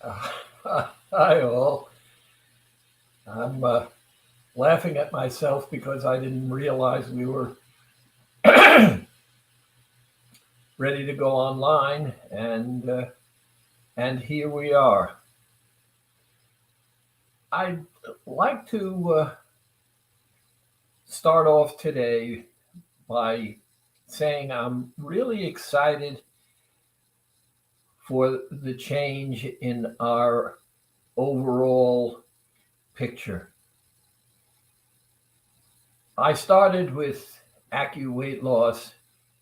Hi, all. I'm laughing at myself because I didn't realize we were ready to go online, and here we are. I'd like to start off today by saying I'm really excited for the change in our overall picture. I started with Acu weight loss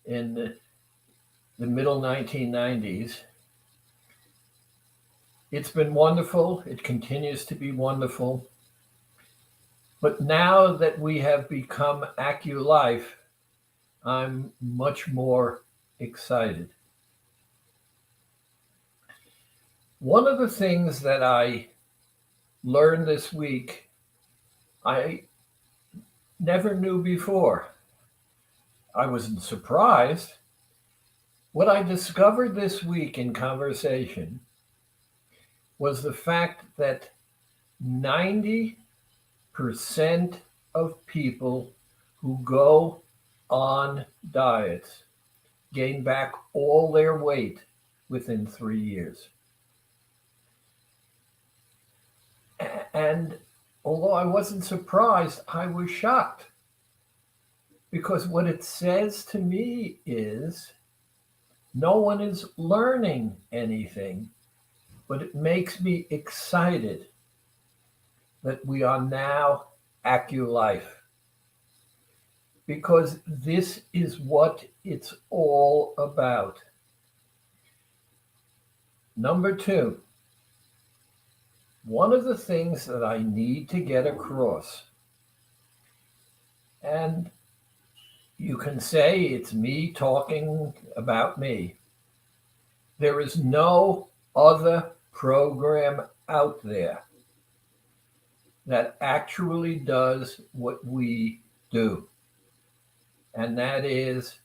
in the middle 1990s. It's been wonderful. It continues to be wonderful. But now that we have become AccuLife, I'm much more excited. One of the things that I learned this week, I never knew before. I wasn't surprised. What I discovered this week in conversation was the fact that 90% of people who go on diets gain back all their weight within 3 years. And although I wasn't surprised, I was shocked because what it says to me is no one is learning anything, but it makes me excited that we are now AccuLife because this is what it's all about. Number two, one of the things that I need to get across, and you can say it's me talking about me, there is no other program out there that actually does what we do, and that is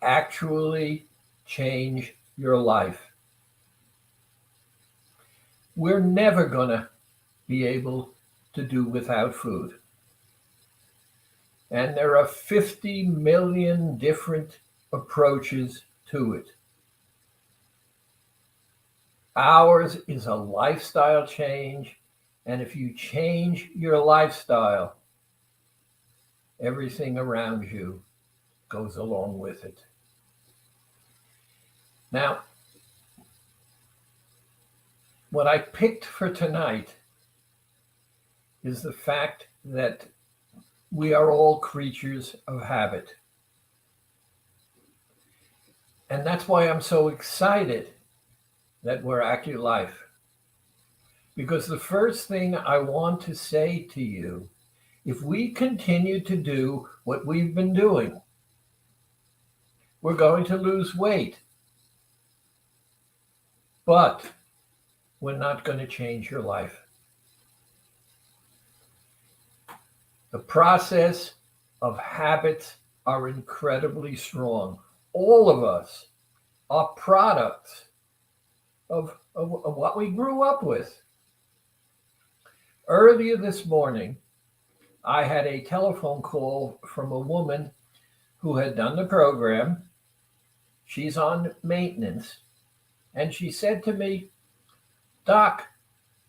actually change your life. We're never going to be able to do without food. And there are 50 million different approaches to it. Ours is a lifestyle change. And if you change your lifestyle, everything around you goes along with it. Now, what I picked for tonight is the fact that we are all creatures of habit. And that's why I'm so excited that we're AccuLife. Because the first thing I want to say to you, if we continue to do what we've been doing, we're going to lose weight. But we're not going to change your life. The process of habits are incredibly strong. All of us are products of what we grew up with. Earlier this morning, I had a telephone call from a woman who had done the program. She's on maintenance. And she said to me, Doc,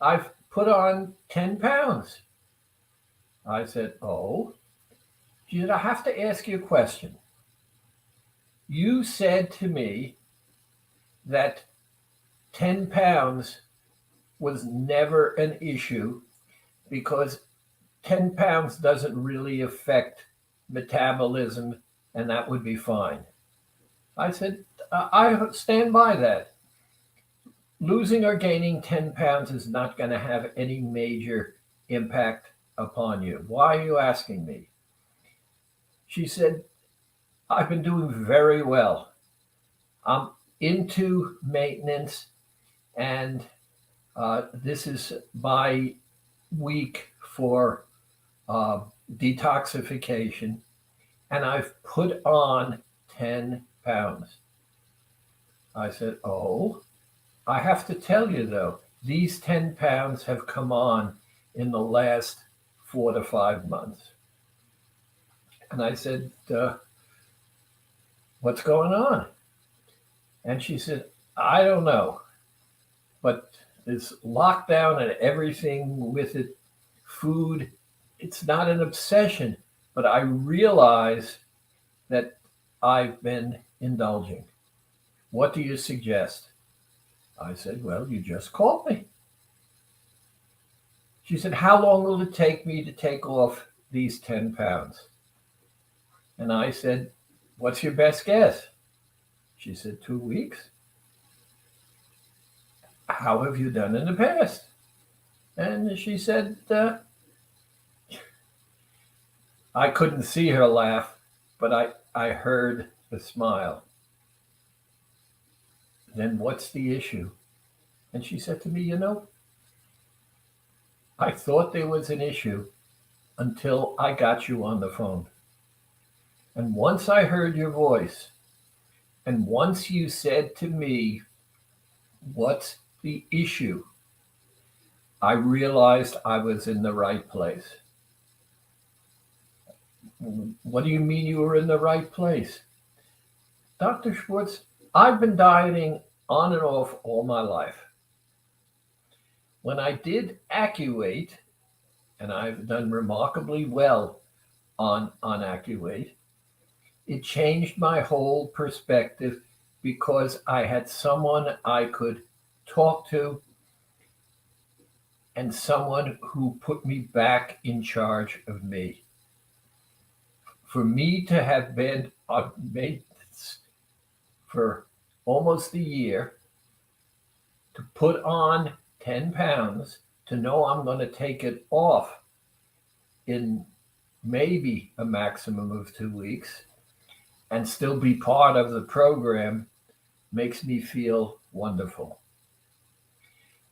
I've put on 10 pounds. I said, oh. She said, I have to ask you a question. You said to me that 10 pounds was never an issue because 10 pounds doesn't really affect metabolism and that would be fine. I said, I stand by that. Losing or gaining 10 pounds is not going to have any major impact upon you. Why are you asking me? She said, I've been doing very well. I'm into maintenance, and this is my week for detoxification, and I've put on 10 pounds. I said, oh, I have to tell you though, These 10 pounds have come on in the last 4 to 5 months. And I said, what's going on? And she said, I don't know, but this lockdown and everything with it, food, it's not an obsession, but I realize that I've been indulging. What do you suggest? I said, well, you just called me. She said, how long will it take me to take off these 10 pounds? And I said, what's your best guess? She said, 2 weeks. How have you done in the past? And she said, I couldn't see her laugh, but I heard the smile. Then what's the issue? And she said to me, I thought there was an issue until I got you on the phone. And once I heard your voice, and once you said to me, what's the issue? I realized I was in the right place. What do you mean you were in the right place? Dr. Schwartz, I've been dieting on and off all my life. When I did AccuWeight, and I've done remarkably well on AccuWeight, it changed my whole perspective because I had someone I could talk to and someone who put me back in charge of me. For me to have been on maintenance for almost a year, to put on 10 pounds, to know I'm going to take it off in maybe a maximum of 2 weeks, and still be part of the program makes me feel wonderful.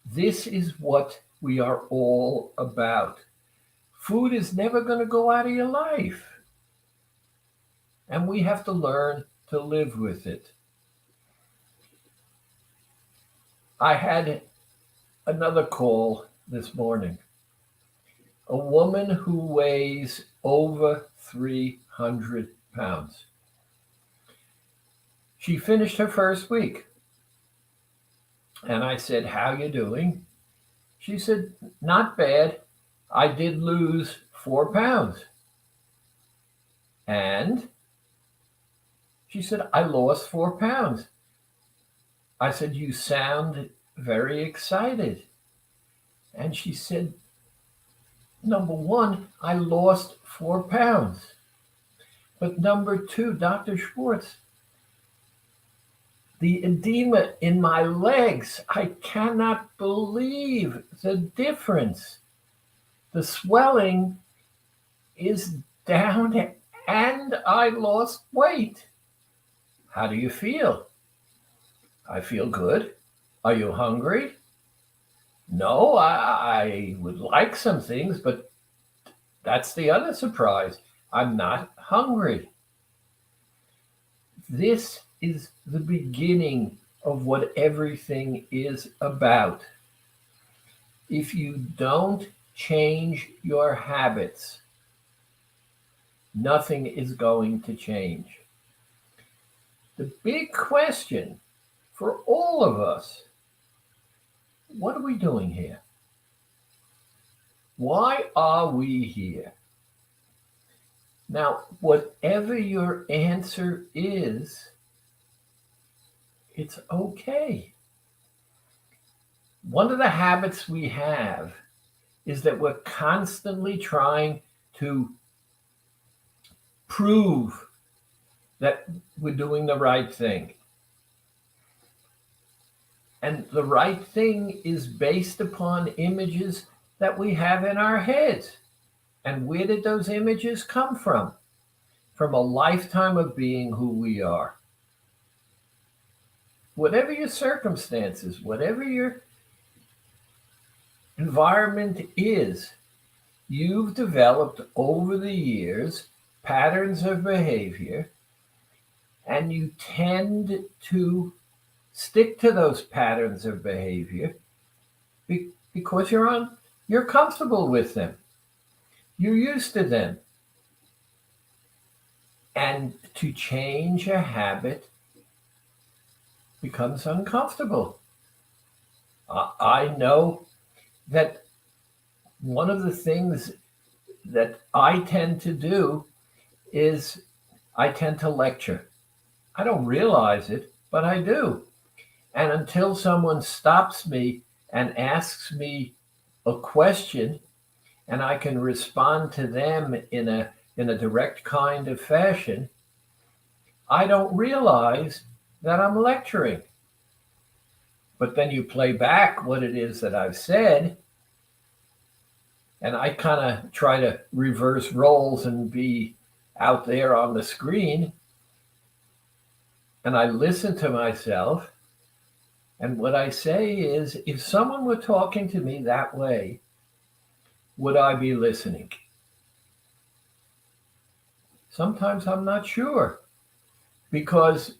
This is what we are all about. Food is never going to go out of your life. And we have to learn to live with it. I had another call this morning. A woman who weighs over 300 pounds. She finished her first week. And I said, how you doing? She said, not bad. I did lose 4 pounds. And she said, I lost 4 pounds. I said, you sound very excited. And she said, number one, I lost 4 pounds. But number two, Dr. Schwartz, the edema in my legs, I cannot believe the difference. The swelling is down and I lost weight. How do you feel? I feel good. Are you hungry? No, I would like some things, but that's the other surprise. I'm not hungry. This is the beginning of what everything is about. If you don't change your habits, nothing is going to change. The big question for all of us, what are we doing here? Why are we here? Now, whatever your answer is, it's okay. One of the habits we have is that we're constantly trying to prove that we're doing the right thing. And the right thing is based upon images that we have in our heads. And where did those images come from? From a lifetime of being who we are. Whatever your circumstances, whatever your environment is, you've developed over the years patterns of behavior, and you tend to stick to those patterns of behavior because you're comfortable with them. You're used to them. And to change a habit becomes uncomfortable. I know that one of the things that I tend to do is I tend to lecture. I don't realize it, but I do. And until someone stops me and asks me a question and I can respond to them in a direct kind of fashion, I don't realize that I'm lecturing. But then you play back what it is that I've said, and I kind of try to reverse roles and be out there on the screen. And I listen to myself. And what I say is, if someone were talking to me that way, would I be listening? Sometimes I'm not sure because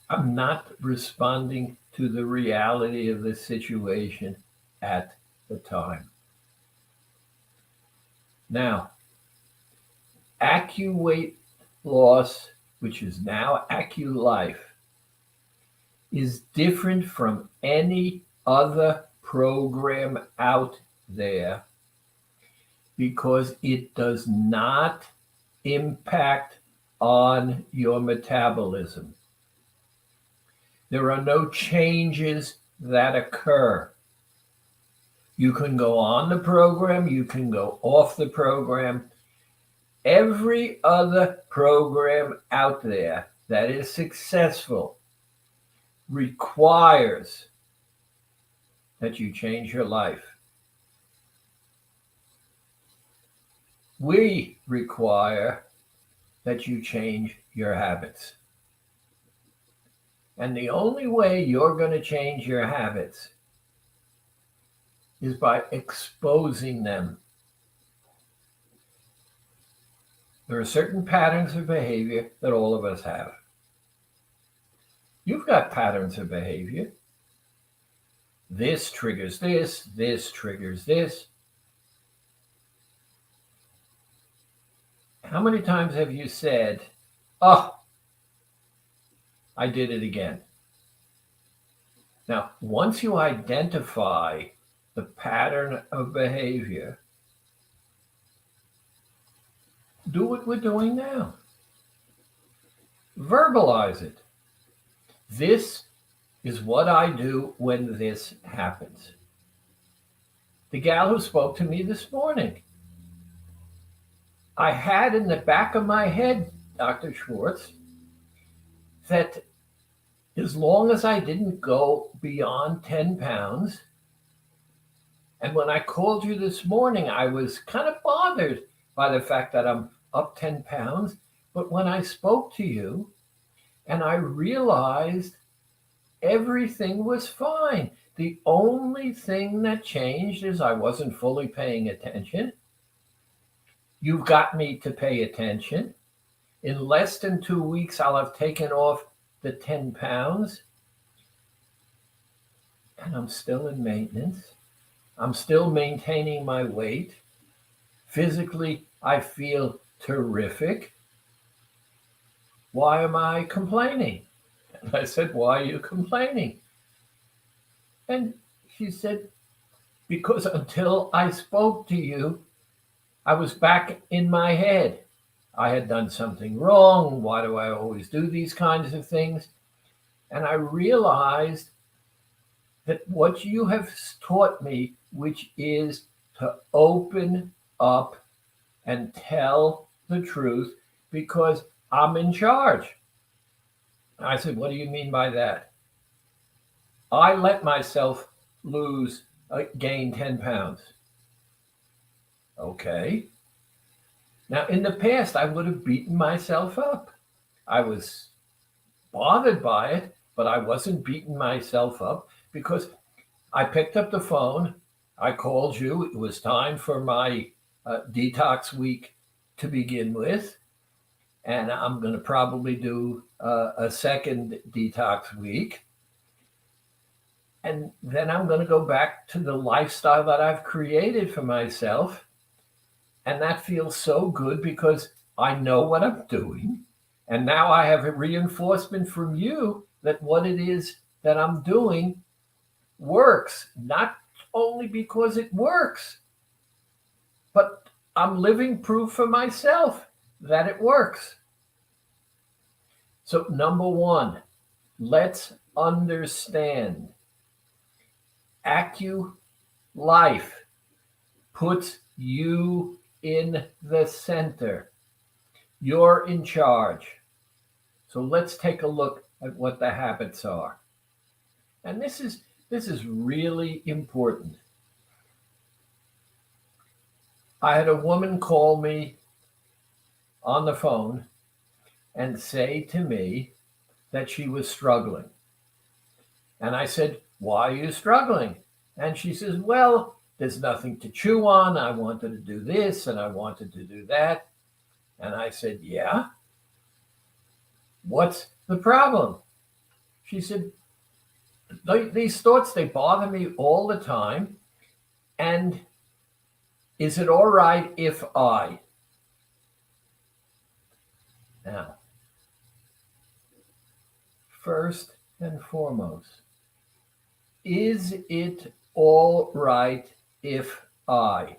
I'm not responding to the reality of the situation at the time. Now, AccuWeight Loss, which is now AccuLife, is different from any other program out there because it does not impact on your metabolism. There are no changes that occur. You can go on the program, you can go off the program. Every other program out there that is successful requires that you change your life. We require that you change your habits. And the only way you're going to change your habits is by exposing them. There are certain patterns of behavior that all of us have. You've got patterns of behavior. This triggers this, this triggers this. How many times have you said, oh, I did it again? Now, once you identify the pattern of behavior, do what we're doing now. Verbalize it. This is what I do when this happens. The gal who spoke to me this morning, I had in the back of my head, Dr. Schwartz, that as long as I didn't go beyond 10 pounds, and when I called you this morning, I was kind of bothered by the fact that I'm up 10 pounds. But when I spoke to you and I realized everything was fine, the only thing that changed is I wasn't fully paying attention. You've got me to pay attention. In less than 2 weeks, I'll have taken off the 10 pounds. And I'm still in maintenance. I'm still maintaining my weight. Physically, I feel terrific. Why am I complaining? And I said, why are you complaining? And she said, because until I spoke to you, I was back in my head. I had done something wrong. Why do I always do these kinds of things? And I realized that what you have taught me, which is to open up and tell the truth, because I'm in charge. I said, what do you mean by that? I let myself gain 10 pounds. Okay. Now, in the past, I would have beaten myself up. I was bothered by it, but I wasn't beating myself up because I picked up the phone. I called you. It was time for my detox week to begin with. And I'm going to probably do a second detox week. And then I'm going to go back to the lifestyle that I've created for myself. And that feels so good because I know what I'm doing. And now I have a reinforcement from you that what it is that I'm doing works, not only because it works, but I'm living proof for myself that it works. So, number one, let's understand Accu Life puts you in the center. You're in charge. So let's take a look at what the habits are. And this is really important. I had a woman call me on the phone and say to me that she was struggling. And I said, "Why are you struggling?" And she says, "Well, there's nothing to chew on. I wanted to do this and I wanted to do that." And I said, "Yeah, what's the problem?" She said, "These thoughts, they bother me all the time. And is it all right if I?" Now, first and foremost, is it all right if I?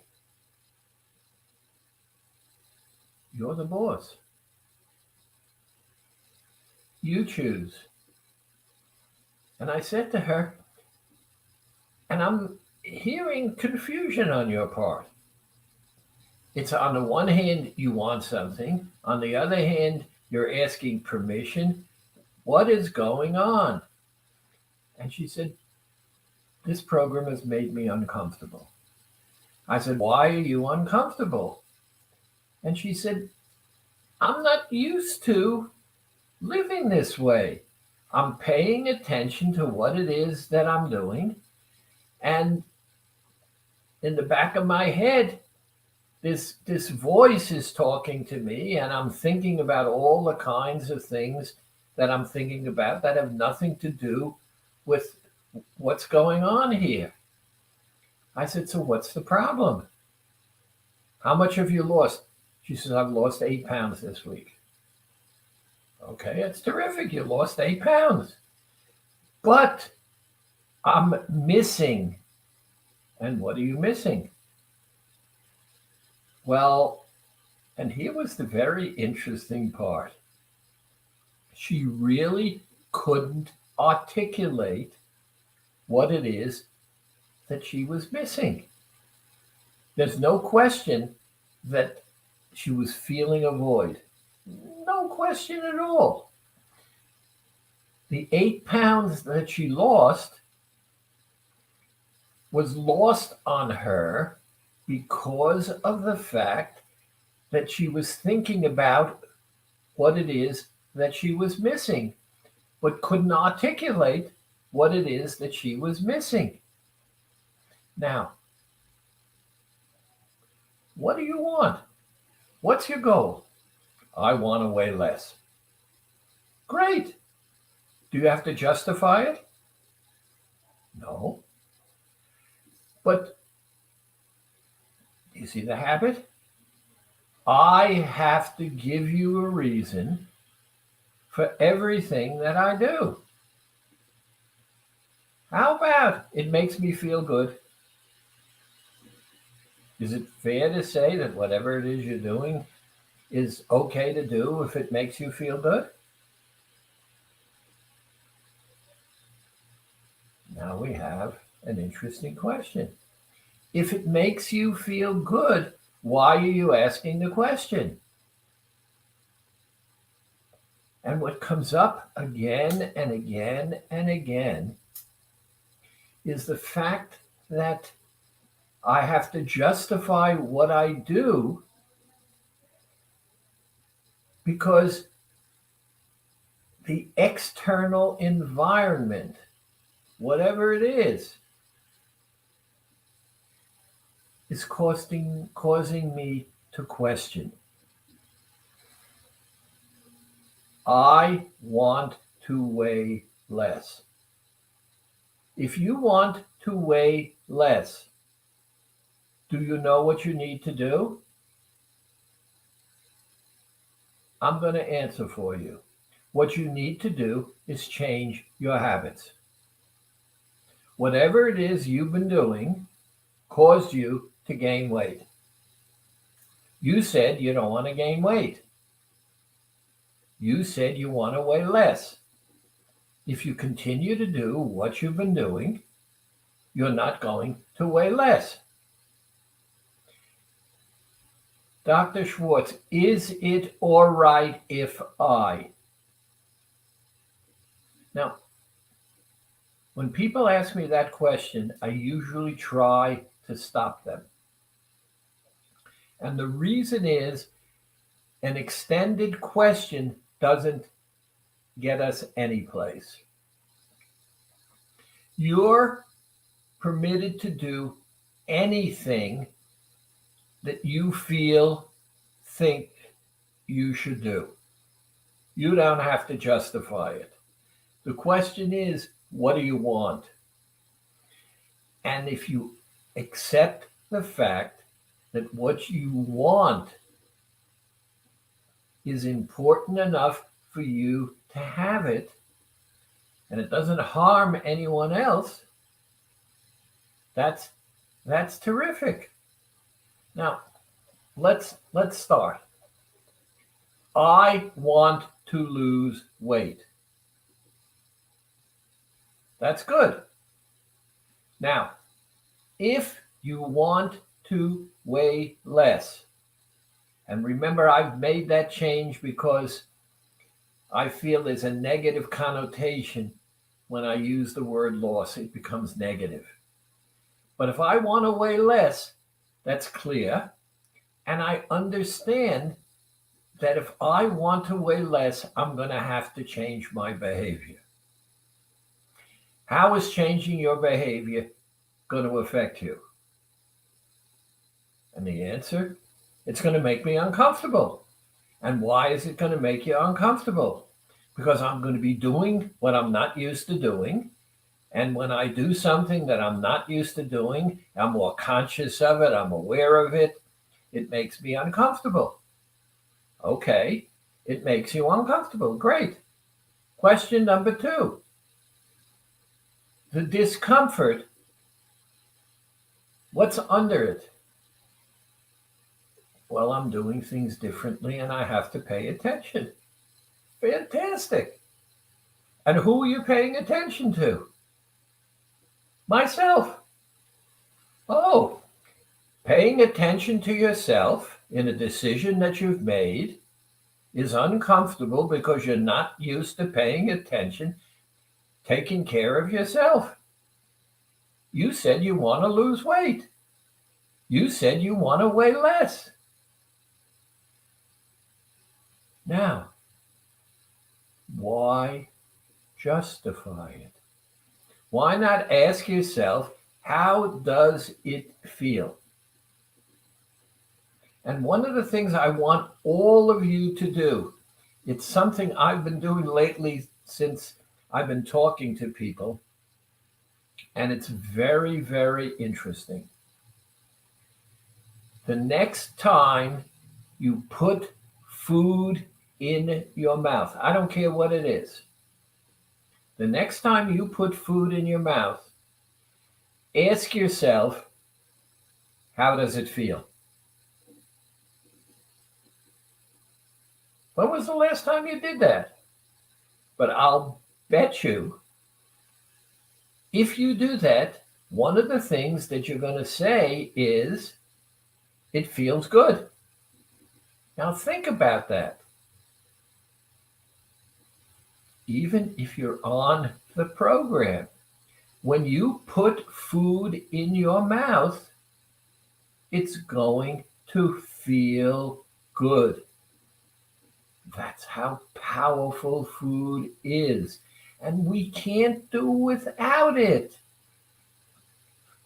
You're the boss. You choose. And I said to her, and I'm hearing confusion on your part. It's on the one hand, you want something. On the other hand, you're asking permission. What is going on? And she said, "This program has made me uncomfortable." I said, "Why are you uncomfortable?" And she said, "I'm not used to living this way. I'm paying attention to what it is that I'm doing. And in the back of my head, this voice is talking to me, and I'm thinking about all the kinds of things that I'm thinking about that have nothing to do with what's going on here." I said, "So what's the problem? How much have you lost?" She says, "I've lost 8 pounds this week." Okay, it's terrific. You lost 8 pounds. But I'm missing. And what are you missing? Well, and here was the very interesting part. She really couldn't articulate what it is that she was missing. There's no question that she was feeling a void. No question at all. The 8 pounds that she lost was lost on her because of the fact that she was thinking about what it is that she was missing, but couldn't articulate what it is that she was missing. Now, what do you want? What's your goal? "I want to weigh less." Great. Do you have to justify it? No. But you see the habit? I have to give you a reason for everything that I do. How about it makes me feel good? Is it fair to say that whatever it is you're doing is okay to do if it makes you feel good? Now we have an interesting question. If it makes you feel good, why are you asking the question? And what comes up again and again and again is the fact that I have to justify what I do because the external environment, whatever it is causing me to question. I want to weigh less. If you want to weigh less, do you know what you need to do? I'm going to answer for you. What you need to do is change your habits. Whatever it is you've been doing caused you to gain weight. You said you don't want to gain weight. You said you want to weigh less. If you continue to do what you've been doing, you're not going to weigh less. Dr. Schwartz, is it all right if I? Now, when people ask me that question, I usually try to stop them. And the reason is an extended question doesn't get us anyplace. You're permitted to do anything that you think you should do. You don't have to justify it. The question is, what do you want? And if you accept the fact that what you want is important enough for you to have it, and it doesn't harm anyone else, that's terrific. Now, let's start. I want to lose weight. That's good. Now, if you want to weigh less, and remember, I've made that change because I feel there's a negative connotation when I use the word loss. It becomes negative. But if I want to weigh less, that's clear. And I understand that if I want to weigh less, I'm going to have to change my behavior. How is changing your behavior going to affect you? And the answer, it's going to make me uncomfortable. And why is it going to make you uncomfortable? Because I'm going to be doing what I'm not used to doing. And when I do something that I'm not used to doing, I'm more conscious of it, I'm aware of it, it makes me uncomfortable. Okay, it makes you uncomfortable. Great. Question number 2. The discomfort, what's under it? Well, I'm doing things differently and I have to pay attention. Fantastic. And who are you paying attention to? Myself. Oh, paying attention to yourself in a decision that you've made is uncomfortable because you're not used to paying attention, taking care of yourself. You said you want to lose weight. You said you want to weigh less. Now, why justify it? Why not ask yourself, how does it feel? And one of the things I want all of you to do, it's something I've been doing lately since I've been talking to people, and it's very, very interesting. The next time you put food in your mouth, I don't care what it is. The next time you put food in your mouth, ask yourself, how does it feel? When was the last time you did that? But I'll bet you, if you do that, one of the things that you're going to say is, it feels good. Now think about that. Even if you're on the program, when you put food in your mouth, it's going to feel good. That's how powerful food is. And we can't do without it.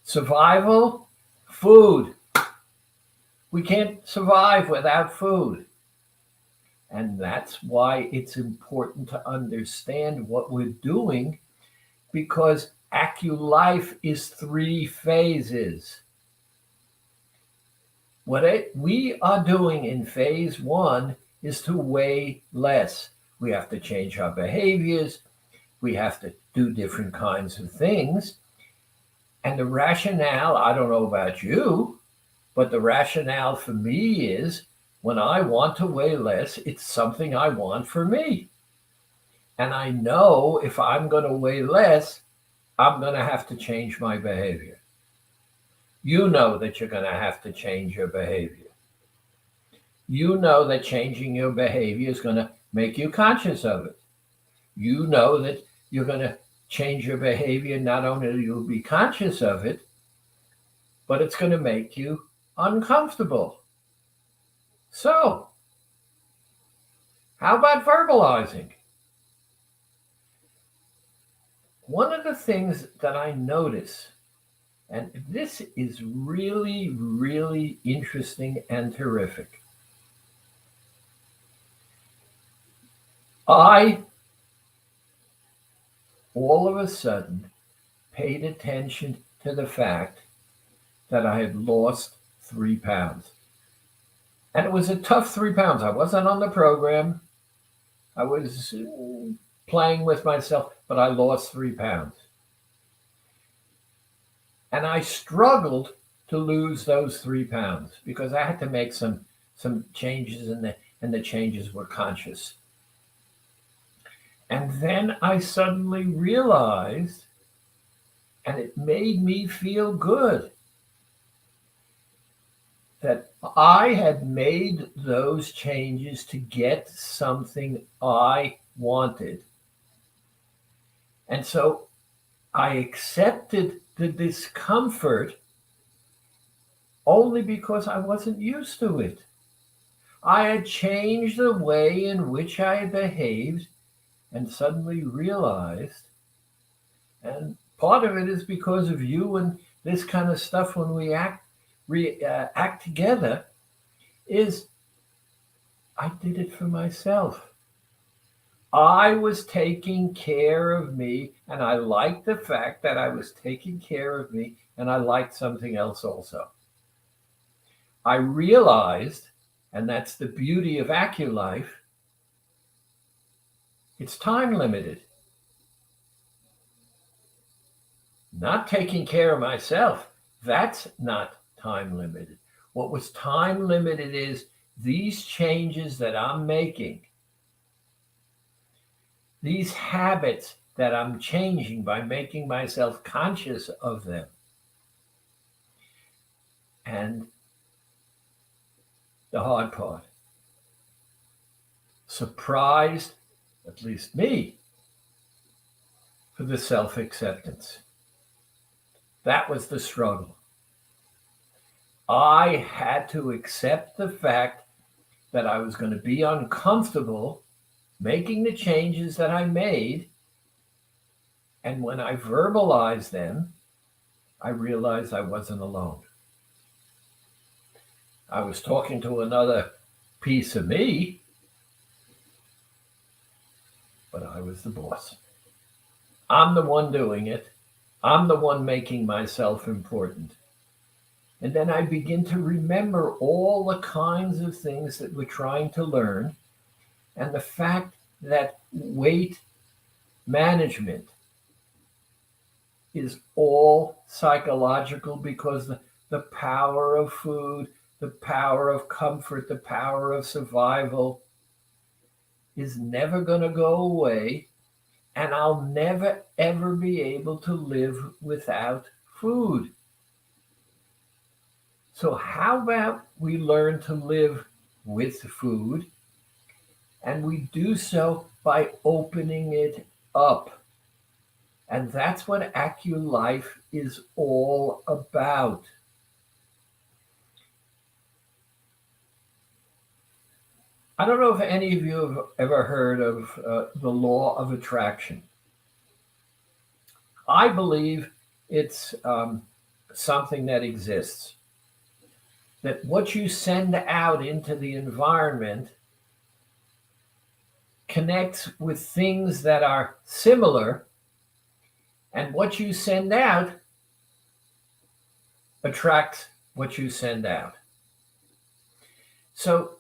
Survival, food. We can't survive without food. And that's why it's important to understand what we're doing, because AccuLife is 3 phases. We are doing in phase 1 is to weigh less. We have to change our behaviors. We have to do different kinds of things. And the rationale, I don't know about you, but the rationale for me is when I want to weigh less, it's something I want for me. And I know if I'm going to weigh less, I'm going to have to change my behavior. You know that you're going to have to change your behavior. You know that changing your behavior is going to make you conscious of it. You know that you're going to change your behavior. Not only will you be conscious of it, but it's going to make you uncomfortable. So, how about verbalizing? One of the things that I notice, and this is really, really interesting and terrific. I, all of a sudden, paid attention to the fact that I had lost 3 pounds. And it was a tough 3 pounds. I wasn't on the program. I was playing with myself, but I lost 3 pounds. And I struggled to lose those 3 pounds because I had to make some changes, and the changes were conscious. And then I suddenly realized, and it made me feel good, that I had made those changes to get something I wanted. And so I accepted the discomfort only because I wasn't used to it. I had changed the way in which I behaved and suddenly realized, and part of it is because of you and this kind of stuff when we act together, is I did it for myself. I was taking care of me, and I liked the fact that I was taking care of me, and I liked something else also. I realized, and that's the beauty of AccuLife, it's time limited. Not taking care of myself, that's not time limited. What was time limited is these changes that I'm making, these habits that I'm changing by making myself conscious of them. And the hard part, surprised, at least me, for the self-acceptance. That was the struggle. I had to accept the fact that I was going to be uncomfortable making the changes that I made. And when I verbalized them, I realized I wasn't alone. I was talking to another piece of me, but I was the boss. I'm the one doing it. I'm the one making myself important. And then I begin to remember all the kinds of things that we're trying to learn, and the fact that weight management is all psychological, because the power of food, the power of comfort, the power of survival is never going to go away. And I'll never, ever be able to live without food. So how about we learn to live with food, and we do so by opening it up. And that's what AccuLife is all about. I don't know if any of you have ever heard of the law of attraction. I believe it's something that exists. That what you send out into the environment connects with things that are similar, And what you send out attracts what you send out. So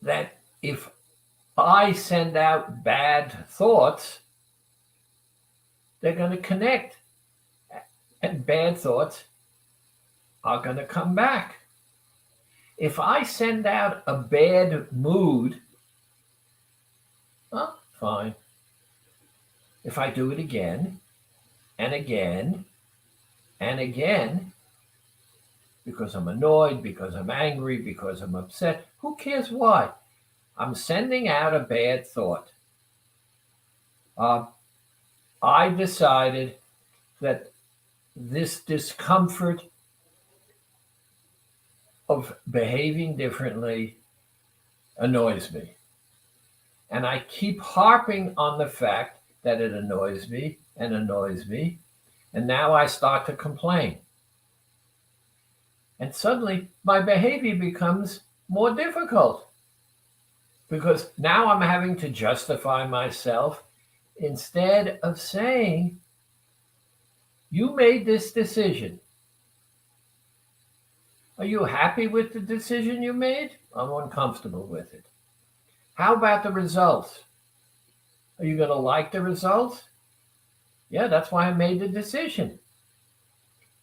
that if I send out bad thoughts, they're going to connect, and bad thoughts are going to come back. If I send out a bad mood, well, fine. If I do it again and again and again, because I'm annoyed, because I'm angry, because I'm upset, who cares why? I'm sending out a bad thought. I decided that this discomfort of behaving differently annoys me. And I keep harping on the fact that it annoys me and annoys me. And now I start to complain. And suddenly my behavior becomes more difficult because now I'm having to justify myself instead of saying, you made this decision. Are you happy with the decision you made? I'm uncomfortable with it. How about the results? Are you going to like the results? Yeah, that's why I made the decision.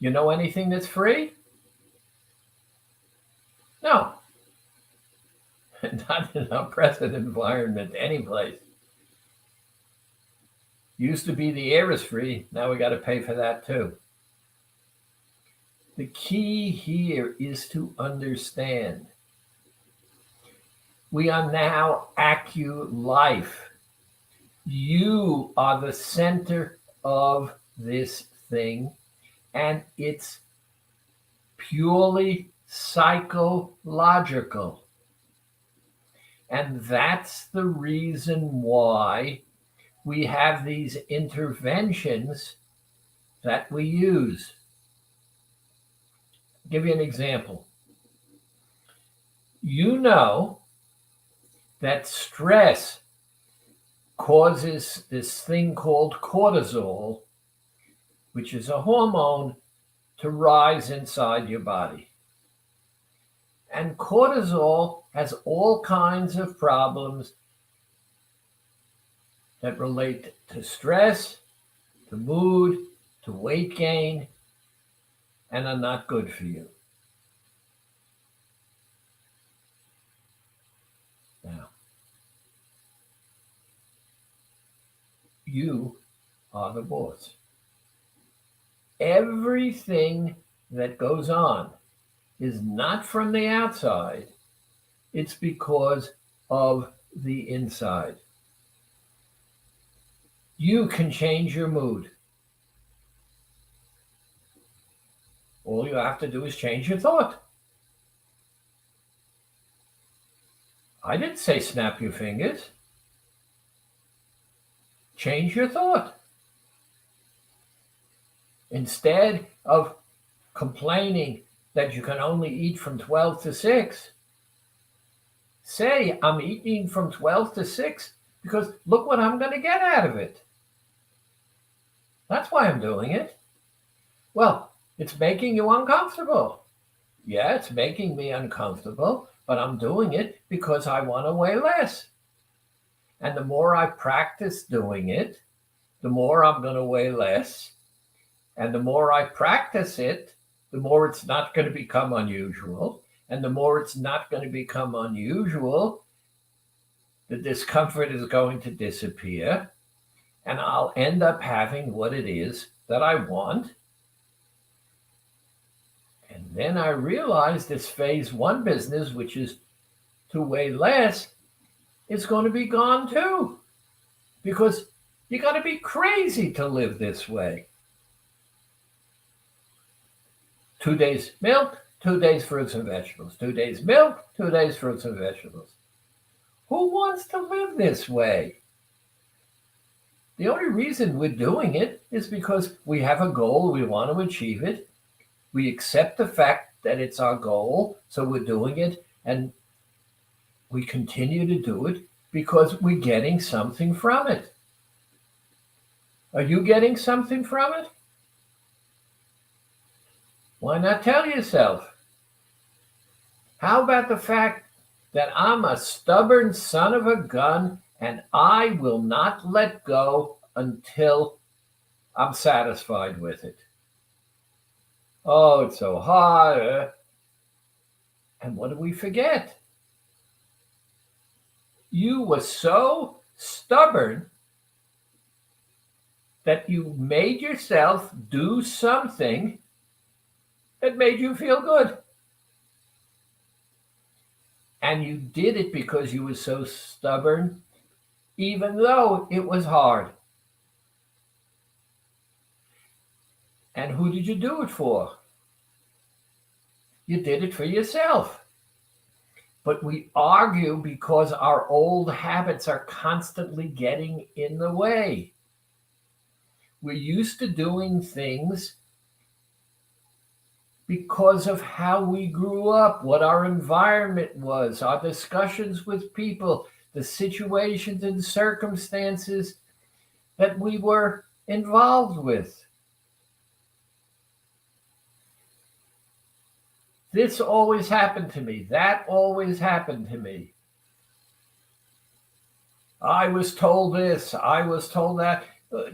You know anything that's free? No. Not in our present environment, anyplace. Used to be the air is free. Now we got to pay for that too. The key here is to understand. We are now AccuLife. You are the center of this thing, and it's purely psychological. And that's the reason why we have these interventions that we use. I'll give you an example. You know that stress causes this thing called cortisol, which is a hormone, to rise inside your body. And cortisol has all kinds of problems that relate to stress, to mood, to weight gain, and are not good for you. Now, you are the boss. Everything that goes on is not from the outside, it's because of the inside. You can change your mood. All you have to do is change your thought. I didn't say snap your fingers. Change your thought. Instead of complaining that you can only eat from 12 to 6, say, I'm eating from 12 to 6 because look what I'm going to get out of it. That's why I'm doing it. Well, it's making you uncomfortable. Yeah, it's making me uncomfortable, but I'm doing it because I want to weigh less. And the more I practice doing it, the more I'm going to weigh less. And the more I practice it, the more it's not going to become unusual. And the more it's not going to become unusual, the discomfort is going to disappear. And I'll end up having what it is that I want. And then I realized this phase 1 business, which is to weigh less, is going to be gone too. Because you got to be crazy to live this way. 2 days milk, 2 days fruits and vegetables. 2 days milk, 2 days fruits and vegetables. Who wants to live this way? The only reason we're doing it is because we have a goal, we want to achieve it. We accept the fact that it's our goal, so we're doing it, and we continue to do it because we're getting something from it. Are you getting something from it? Why not tell yourself? How about the fact that I'm a stubborn son of a gun and I will not let go until I'm satisfied with it? Oh, it's so hard. And what do we forget? You were so stubborn that you made yourself do something that made you feel good. And you did it because you were so stubborn, even though it was hard. And who did you do it for? You did it for yourself. But we argue because our old habits are constantly getting in the way. We're used to doing things because of how we grew up, what our environment was, our discussions with people, the situations and circumstances that we were involved with. This always happened to me. That always happened to me. I was told this. I was told that.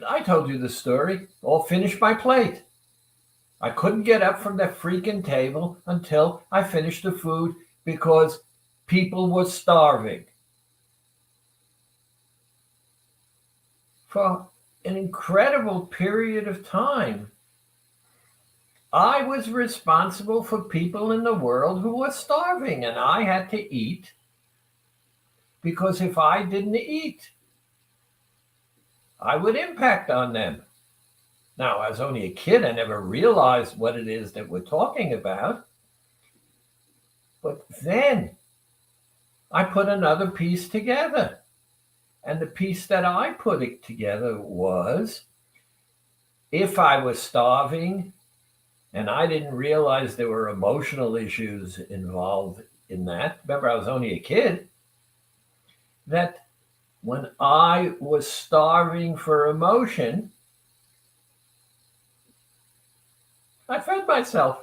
I told you the story. All finished my plate. I couldn't get up from the freaking table until I finished the food because people were starving. For an incredible period of time, I was responsible for people in the world who were starving, and I had to eat because if I didn't eat, I would impact on them. Now, I was only a kid. I never realized what it is that we're talking about. But then I put another piece together. And the piece that I put it together was if I was starving and I didn't realize there were emotional issues involved in that, remember, I was only a kid, that when I was starving for emotion, I fed myself.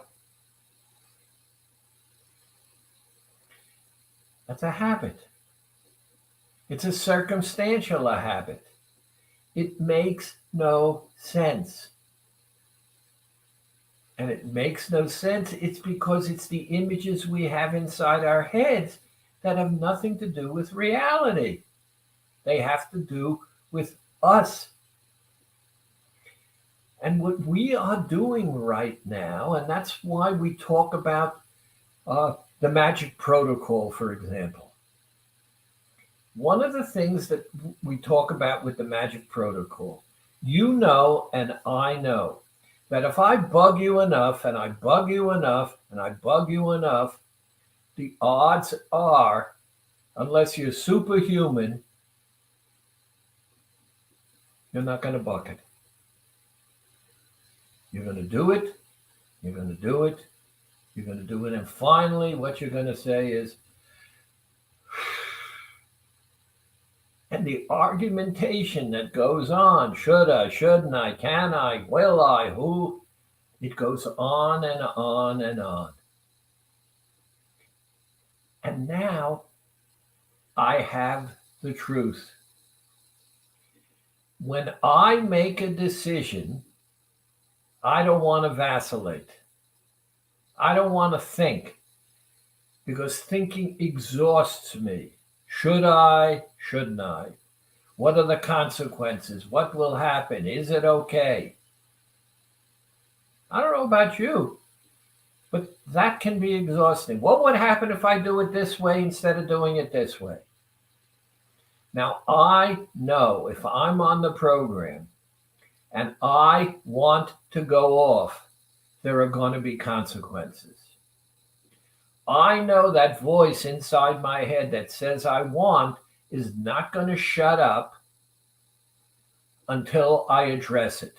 That's a habit. It's a circumstantial habit. It makes no sense. And it makes no sense. It's because it's the images we have inside our heads that have nothing to do with reality. They have to do with us. And what we are doing right now, and that's why we talk about the magic protocol, for example. One of the things that we talk about with the magic protocol, you know, and I know that if I bug you enough and I bug you enough and I bug you enough, the odds are, unless you're superhuman, you're not going to buck it. You're going to do it. You're going to do it. You're going to do it. And finally, what you're going to say is, and the argumentation that goes on, should I, shouldn't I, can I, will I, who, it goes on and on and on. And now I have the truth. When I make a decision, I don't want to vacillate. I don't want to think because thinking exhausts me. Should I? Shouldn't I? What are the consequences? What will happen? Is it okay? I don't know about you, but that can be exhausting. What would happen if I do it this way instead of doing it this way? Now, I know if I'm on the program and I want to go off, there are going to be consequences. I know that voice inside my head that says I want is not going to shut up until I address it.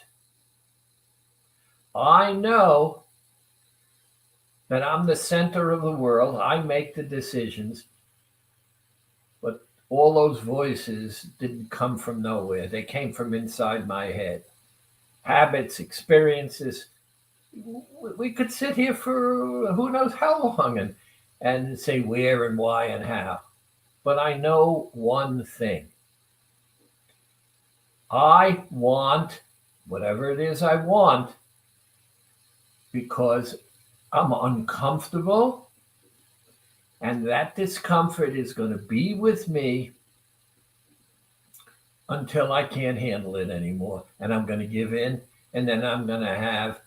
I know that I'm the center of the world. I make the decisions. But all those voices didn't come from nowhere. They came from inside my head. Habits, experiences. We could sit here for who knows how long and say where and why and how. But I know one thing. I want whatever it is I want because I'm uncomfortable, and that discomfort is going to be with me until I can't handle it anymore. And I'm going to give in, and then I'm going to have,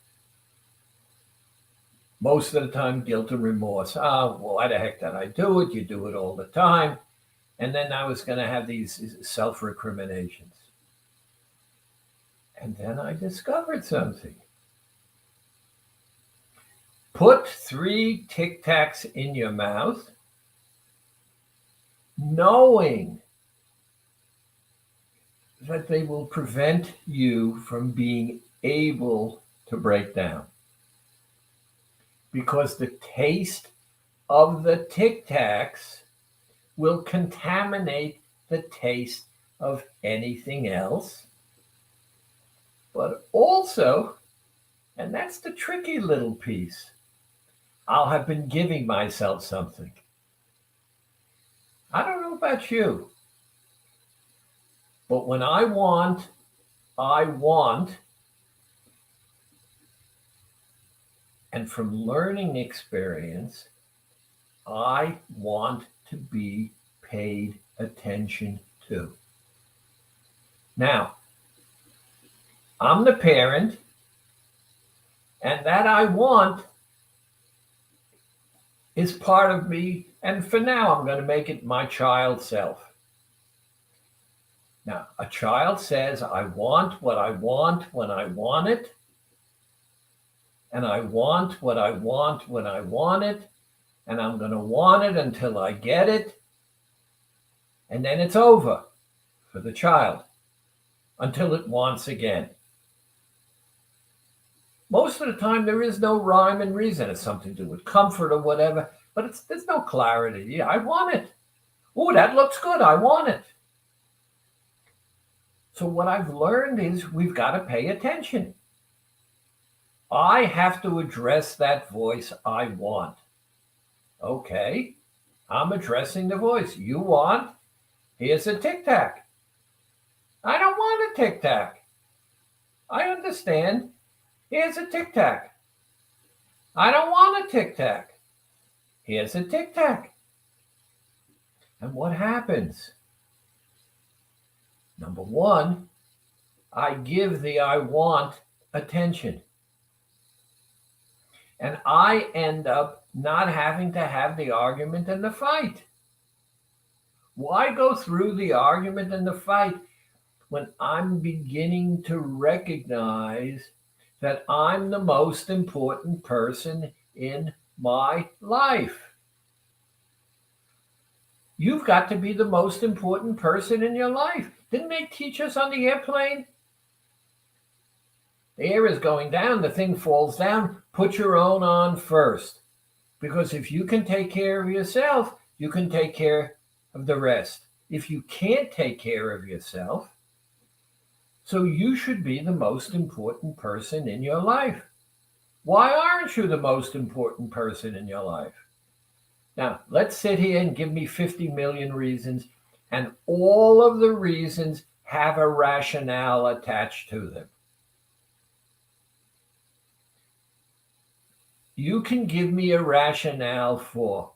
most of the time, guilt and remorse. Oh, well, why the heck did I do it? You do it all the time. And then I was going to have these self recriminations. And then I discovered something. Put 3 Tic Tacs in your mouth, knowing that they will prevent you from being able to break down. Because the taste of the Tic Tacs will contaminate the taste of anything else. But also, and that's the tricky little piece, I'll have been giving myself something. I don't know about you, but when I want, and from learning experience, I want to be paid attention to. Now, I'm the parent, and that I want is part of me. And for now, I'm going to make it my child self. Now, a child says, I want what I want when I want it. And I want what I want when I want it. And I'm going to want it until I get it. And then it's over for the child until it wants again. Most of the time, there is no rhyme and reason. It's something to do with comfort or whatever, but there's no clarity. Yeah, I want it. Oh, that looks good. I want it. So what I've learned is we've got to pay attention. I have to address that voice I want. Okay, I'm addressing the voice. You want? Here's a Tic Tac. I don't want a Tic Tac. I understand. Here's a Tic Tac. I don't want a Tic Tac. Here's a Tic Tac. And what happens? Number one, I give the I want attention. And I end up not having to have the argument and the fight. Why go through the argument and the fight when I'm beginning to recognize that I'm the most important person in my life? You've got to be the most important person in your life. Didn't they teach us on the airplane? The air is going down, the thing falls down. Put your own on first. Because if you can take care of yourself, you can take care of the rest. If you can't take care of yourself, so you should be the most important person in your life. Why aren't you the most important person in your life? Now, let's sit here and give me 50 million reasons, and all of the reasons have a rationale attached to them. You can give me a rationale for.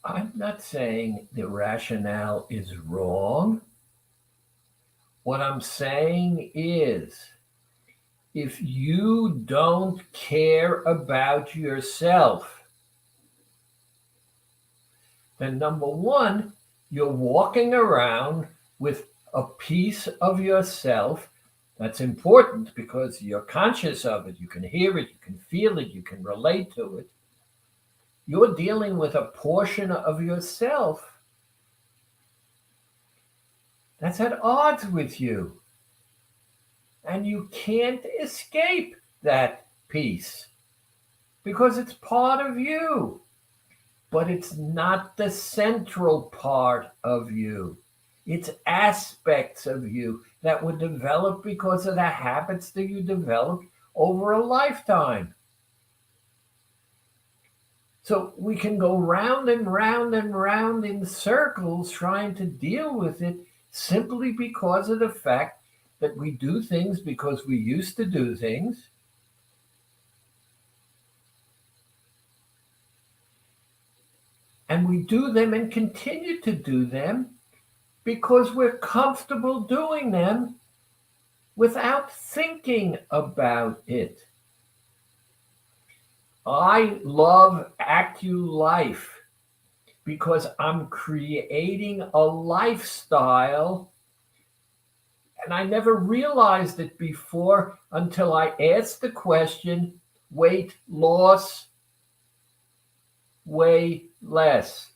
I'm not saying the rationale is wrong. What I'm saying is, if you don't care about yourself, then number one, you're walking around with a piece of yourself that's important because you're conscious of it. You can hear it, you can feel it, you can relate to it. You're dealing with a portion of yourself that's at odds with you. And you can't escape that piece because it's part of you. but it's not the central part of you. It's aspects of you that were developed because of the habits that you developed over a lifetime. So we can go round and round and round in circles trying to deal with it simply because of the fact that we do things because we used to do things. And we do them and continue to do them because we're comfortable doing them without thinking about it. I love AccuLife because I'm creating a lifestyle, and I never realized it before until I asked the question, weight loss, weigh less.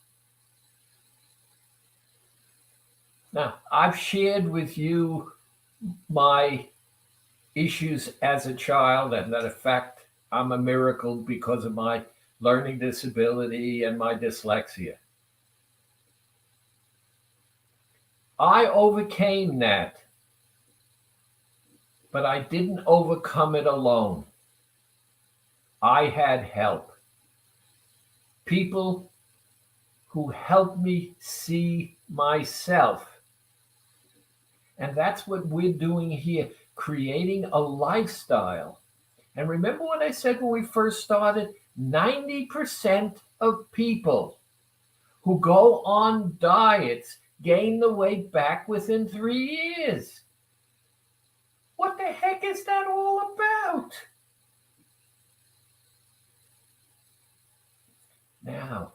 Now, I've shared with you my issues as a child, and that in fact I'm a miracle because of my learning disability and my dyslexia. I overcame that, but I didn't overcome it alone. I had help. People who helped me see myself. And that's what we're doing here, creating a lifestyle. And remember what I said when we first started? 90% of people who go on diets gain the weight back within 3 years. What the heck is that all about? Now,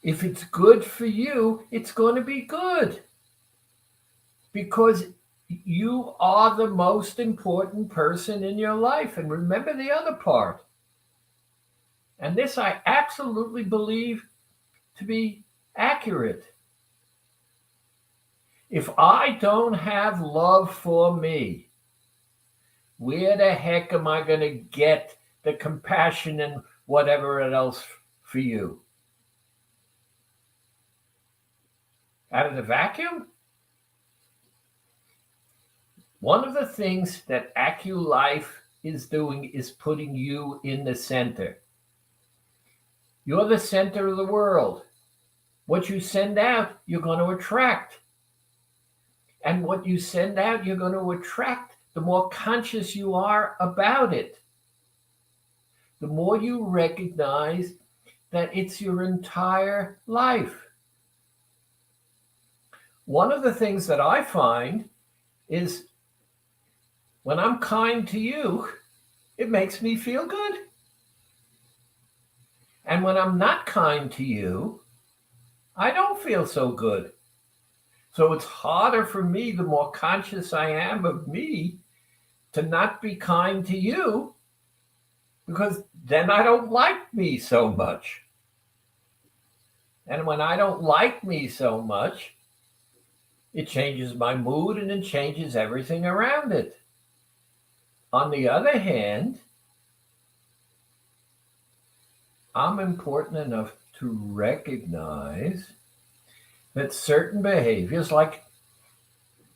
if it's good for you, it's going to be good because you are the most important person in your life. And remember the other part. And this I absolutely believe to be accurate. If I don't have love for me, where the heck am I going to get the compassion and whatever else for you? Out of the vacuum? One of the things that AccuLife is doing is putting you in the center. You're the center of the world. What you send out, you're going to attract. And what you send out, you're going to attract the more conscious you are about it. The more you recognize that it's your entire life. One of the things that I find is when I'm kind to you, it makes me feel good. And when I'm not kind to you, I don't feel so good. So it's harder for me, the more conscious I am of me, to not be kind to you because then I don't like me so much. And when I don't like me so much, it changes my mood and it changes everything around it. On the other hand, I'm important enough to recognize that certain behaviors, like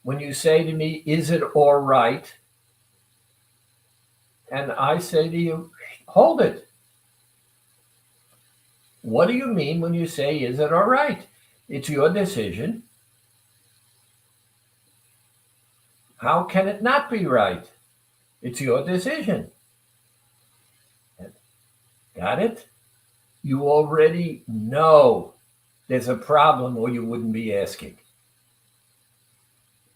when you say to me, is it all right? And I say to you, hold it. What do you mean when you say, is it all right? It's your decision. How can it not be right? It's your decision. Got it? You already know there's a problem or you wouldn't be asking.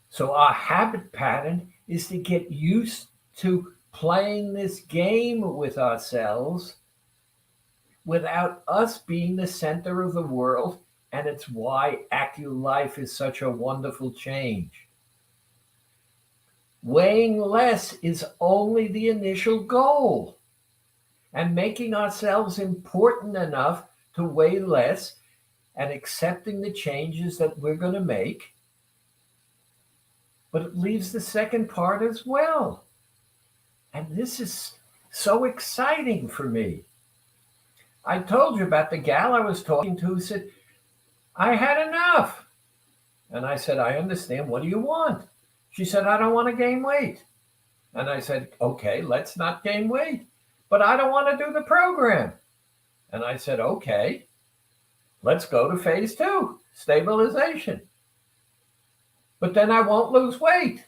So our habit pattern is to get used to playing this game with ourselves without us being the center of the world. And it's why AccuLife is such a wonderful change. Weighing less is only the initial goal. And making ourselves important enough to weigh less and accepting the changes that we're going to make. But it leaves the second part as well. And this is so exciting for me. I told you about the gal I was talking to who said, I had enough. And I said, I understand. What do you want? She said, I don't want to gain weight. And I said, okay, let's not gain weight. But I don't want to do the program. And I said, okay, let's go to phase 2, stabilization. But then I won't lose weight.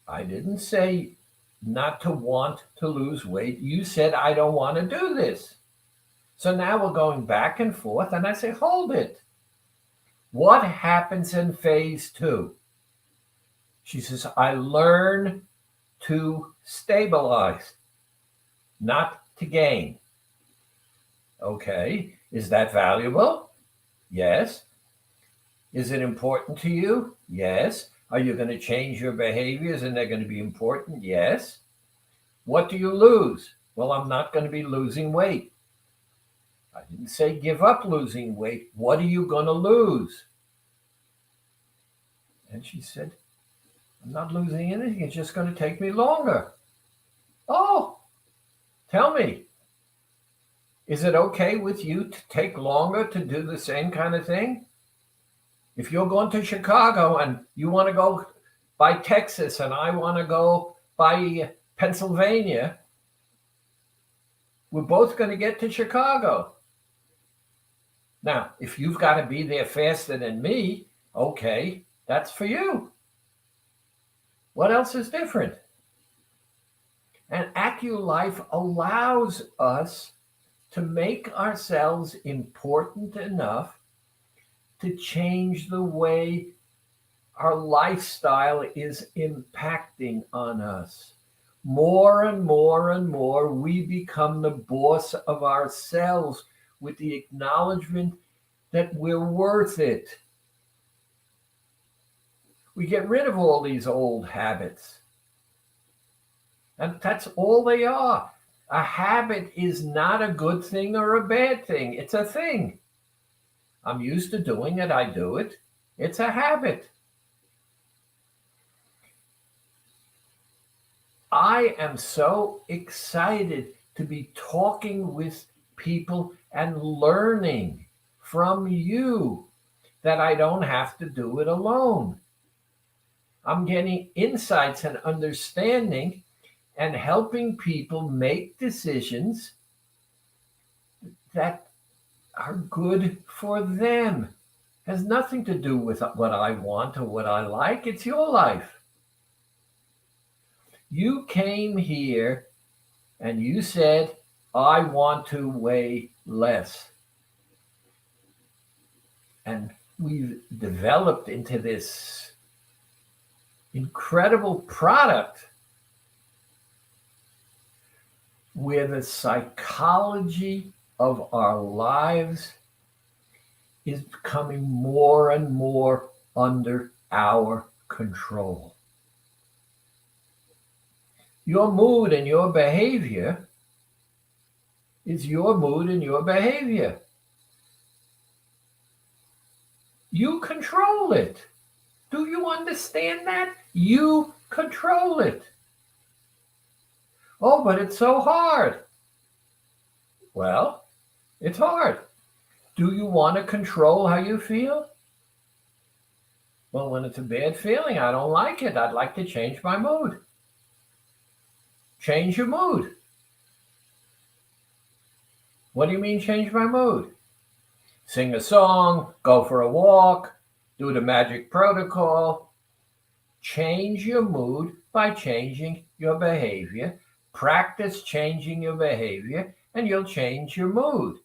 I didn't say not to want to lose weight. You said, I don't want to do this. So now we're going back and forth. And I say, hold it. What happens in phase 2? She says, I learn to stabilize, not to gain. Okay. Is that valuable? Yes. Is it important to you? Yes. Are you going to change your behaviors and they're going to be important? Yes. What do you lose? Well, I'm not going to be losing weight. I didn't say give up losing weight. What are you going to lose? And she said, I'm not losing anything. It's just going to take me longer. Oh, tell me, is it okay with you to take longer to do the same kind of thing? If you're going to Chicago and you want to go by Texas and I want to go by Pennsylvania, we're both going to get to Chicago. Now, if you've got to be there faster than me, okay, that's for you. What else is different? And AccuLife allows us to make ourselves important enough to change the way our lifestyle is impacting on us. More and more and more, we become the boss of ourselves with the acknowledgement that we're worth it. We get rid of all these old habits. And that's all they are. A habit is not a good thing or a bad thing. It's a thing. I'm used to doing it. I do it. It's a habit. I am so excited to be talking with people and learning from you that I don't have to do it alone. I'm getting insights and understanding and helping people make decisions that are good for them. It has nothing to do with what I want or what I like. It's your life. You came here and you said, I want to weigh less. And we've developed into this incredible product where the psychology of our lives is becoming more and more under our control. Your mood and your behavior is your mood and your behavior. You control it. Do you understand that? You control it. Oh, but it's so hard. Well, it's hard. Do you want to control how you feel? Well, when it's a bad feeling, I don't like it. I'd like to change my mood. Change your mood. What do you mean change my mood? Sing a song, go for a walk, do the magic protocol. Change your mood by changing your behavior. Practice changing your behavior and you'll change your mood.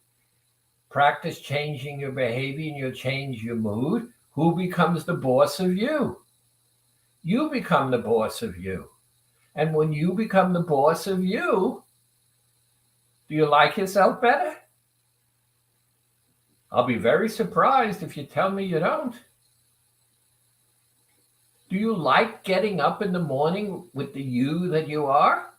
Practice changing your behavior and you'll change your mood. Who becomes the boss of you? You become the boss of you. And when you become the boss of you, do you like yourself better? I'll be very surprised if you tell me you don't. Do you like getting up in the morning with the you that you are?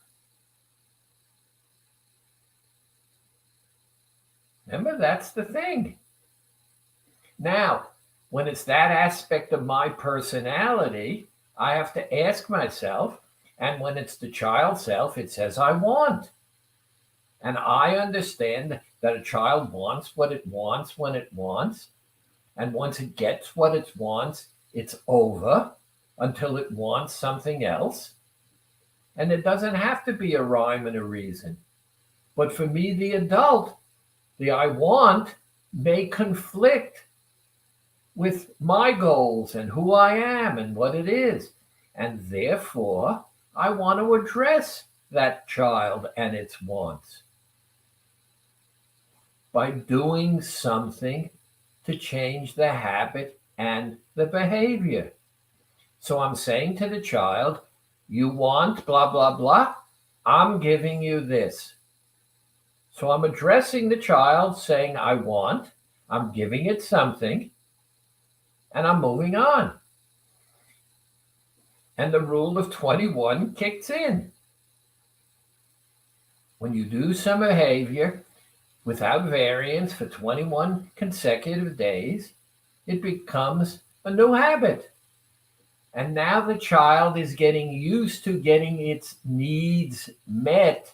Remember, that's the thing. Now, when it's that aspect of my personality, I have to ask myself, and when it's the child self, it says, I want. And I understand that a child wants what it wants when it wants. And once it gets what it wants, it's over until it wants something else. And it doesn't have to be a rhyme and a reason. But for me, the adult, the I want may conflict with my goals and who I am and what it is. And therefore, I want to address that child and its wants by doing something to change the habit and the behavior. So I'm saying to the child, you want blah, blah, blah. I'm giving you this. So I'm addressing the child saying, I want, I'm giving it something, and I'm moving on. And the rule of 21 kicks in. When you do some behavior without variance for 21 consecutive days, it becomes a new habit. And now the child is getting used to getting its needs met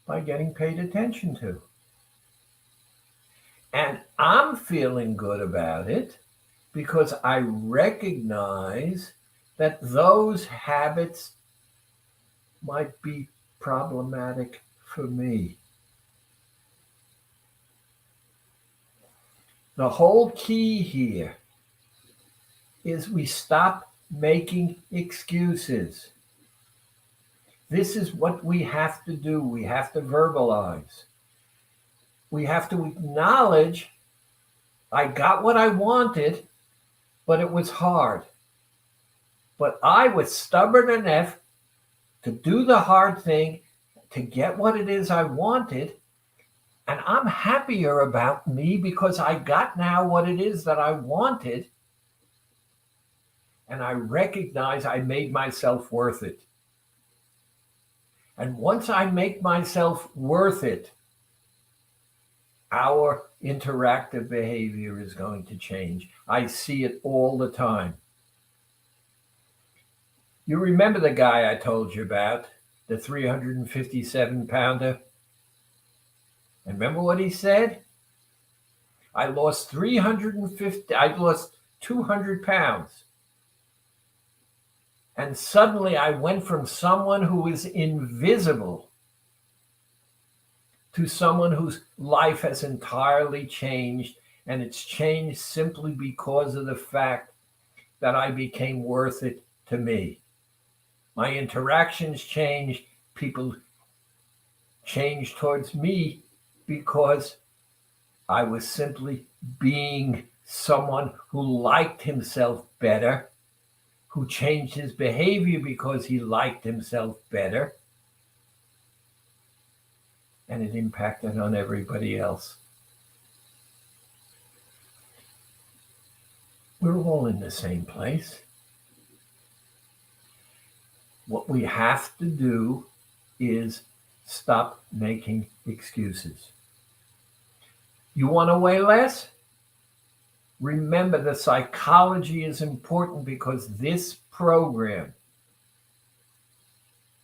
by getting paid attention to. And I'm feeling good about it because I recognize that those habits might be problematic for me. The whole key here is we stop making excuses. This is what we have to do. We have to verbalize. We have to acknowledge I got what I wanted, but it was hard. But I was stubborn enough to do the hard thing, to get what it is I wanted. And I'm happier about me because I got now what it is that I wanted. And I recognize I made myself worth it. And once I make myself worth it, our interactive behavior is going to change. I see it all the time. You remember the guy I told you about, the 357-pounder? And remember what he said? I lost 200 pounds. And suddenly I went from someone who was invisible to someone whose life has entirely changed. And it's changed simply because of the fact that I became worth it to me. My interactions changed. People changed towards me because I was simply being someone who liked himself better, who changed his behavior because he liked himself better. And it impacted on everybody else. We're all in the same place. What we have to do is stop making excuses. You want to weigh less? Remember, the psychology is important because this program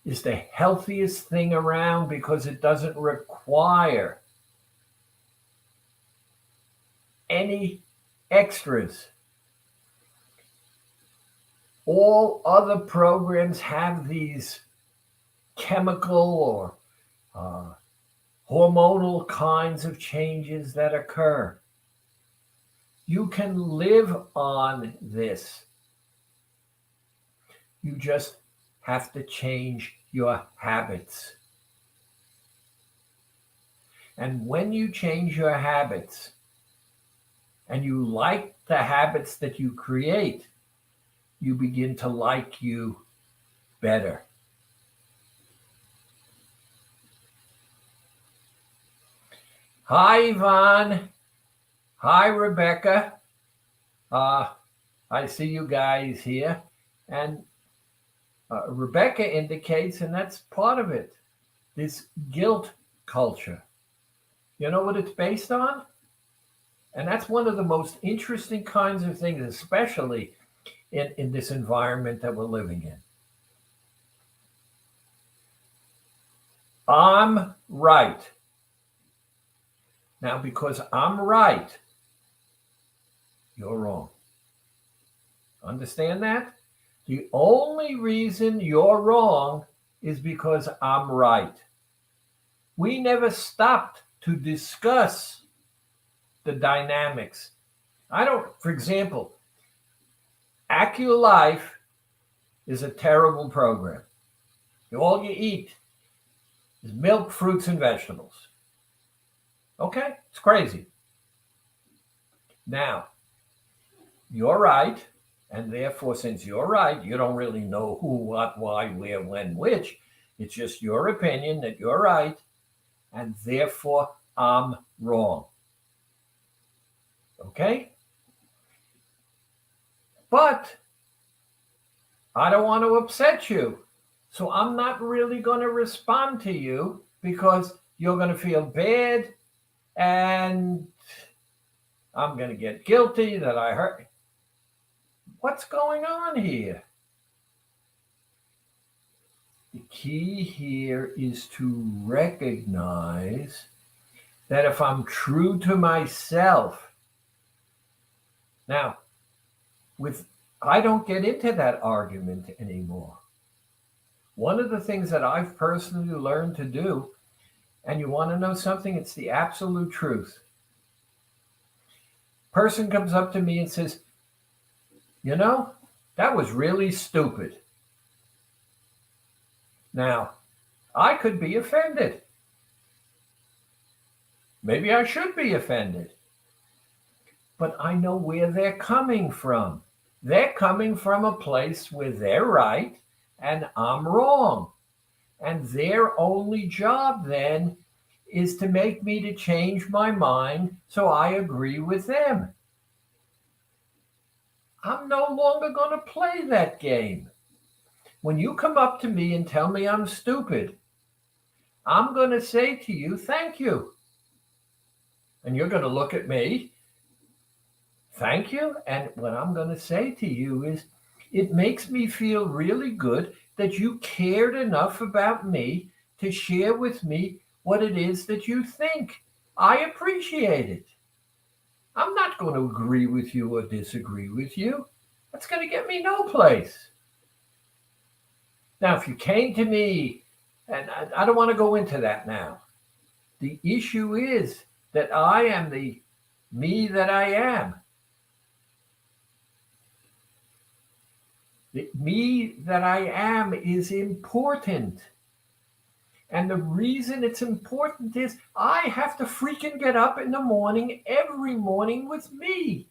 is the healthiest thing around because it doesn't require any extras. All other programs have these chemical or hormonal kinds of changes that occur. You can live on this. You just have to change your habits. And when you change your habits and you like the habits that you create, you begin to like you better. Hi, Yvonne. Hi, Rebecca. I see you guys here. And Rebecca indicates, and that's part of it, this guilt culture. You know what it's based on? And that's one of the most interesting kinds of things, especially in this environment that we're living in. I'm right. Now, because I'm right, you're wrong. Understand that? The only reason you're wrong is because I'm right. We never stopped to discuss the dynamics. For example, AccuLife is a terrible program. All you eat is milk, fruits, and vegetables. Okay? It's crazy. Now, you're right. And therefore, since you're right, you don't really know who, what, why, where, when, which. It's just your opinion that you're right. And therefore, I'm wrong. Okay? But I don't want to upset you. So I'm not really going to respond to you because you're going to feel bad and I'm going to get guilty that I hurt. What's going on here? The key here is to recognize that if I'm true to myself, now, I don't get into that argument anymore. One of the things that I've personally learned to do, and you want to know something, it's the absolute truth. Person comes up to me and says, that was really stupid. Now, I could be offended. Maybe I should be offended. But I know where they're coming from. They're coming from a place where they're right and I'm wrong. And their only job then is to make me to change my mind so I agree with them. I'm no longer going to play that game. When you come up to me and tell me I'm stupid, I'm going to say to you, thank you. And you're going to look at me, thank you. And what I'm going to say to you is, it makes me feel really good that you cared enough about me to share with me what it is that you think. I appreciate it. I'm not going to agree with you or disagree with you. That's going to get me no place. Now, if you came to me, and I don't want to go into that now. The issue is that I am the me that I am. The me that I am is important. And the reason it's important is I have to freaking get up in the morning, every morning with me.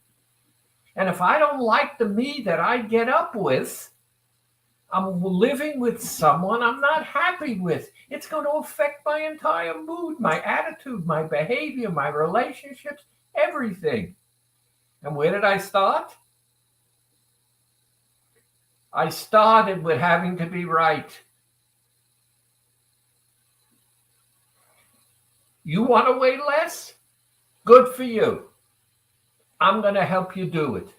And if I don't like the me that I get up with, I'm living with someone I'm not happy with. It's going to affect my entire mood, my attitude, my behavior, my relationships, everything. And where did I start? I started with having to be right. You want to weigh less? Good for you. I'm going to help you do it.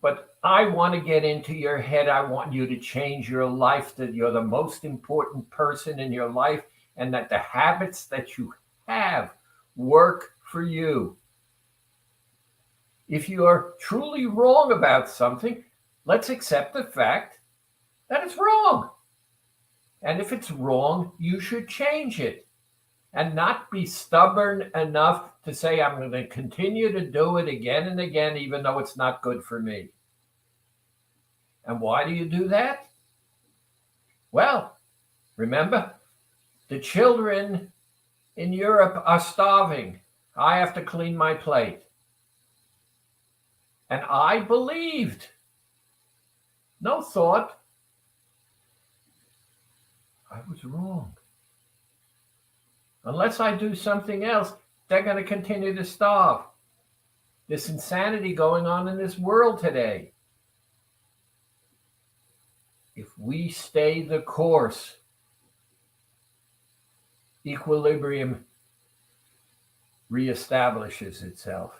But I want to get into your head. I want you to change your life, that you're the most important person in your life, and that the habits that you have work for you. If you're truly wrong about something, let's accept the fact that it's wrong. And if it's wrong, you should change it and not be stubborn enough to say, I'm going to continue to do it again and again, even though it's not good for me. And why do you do that? Well, remember, the children in Europe are starving. I have to clean my plate. And I believed, no thought, I was wrong. Unless I do something else, they're going to continue to starve. This insanity going on in this world today. If we stay the course, equilibrium reestablishes itself.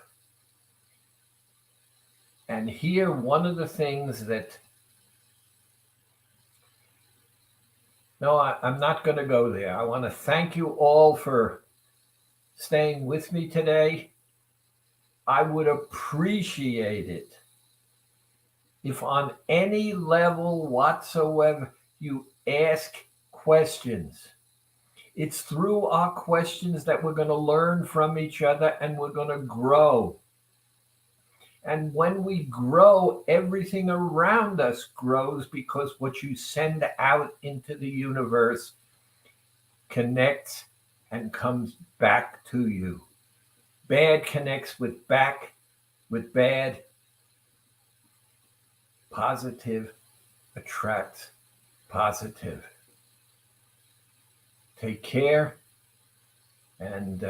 And here, one of the things that No, I'm not going to go there. I want to thank you all for staying with me today. I would appreciate it if, on any level whatsoever, you ask questions. It's through our questions that we're going to learn from each other and we're going to grow. And when we grow, everything around us grows because what you send out into the universe connects and comes back to you. Bad connects with bad. Positive attracts positive. Take care, and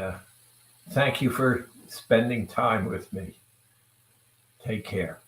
thank you for spending time with me. Take care.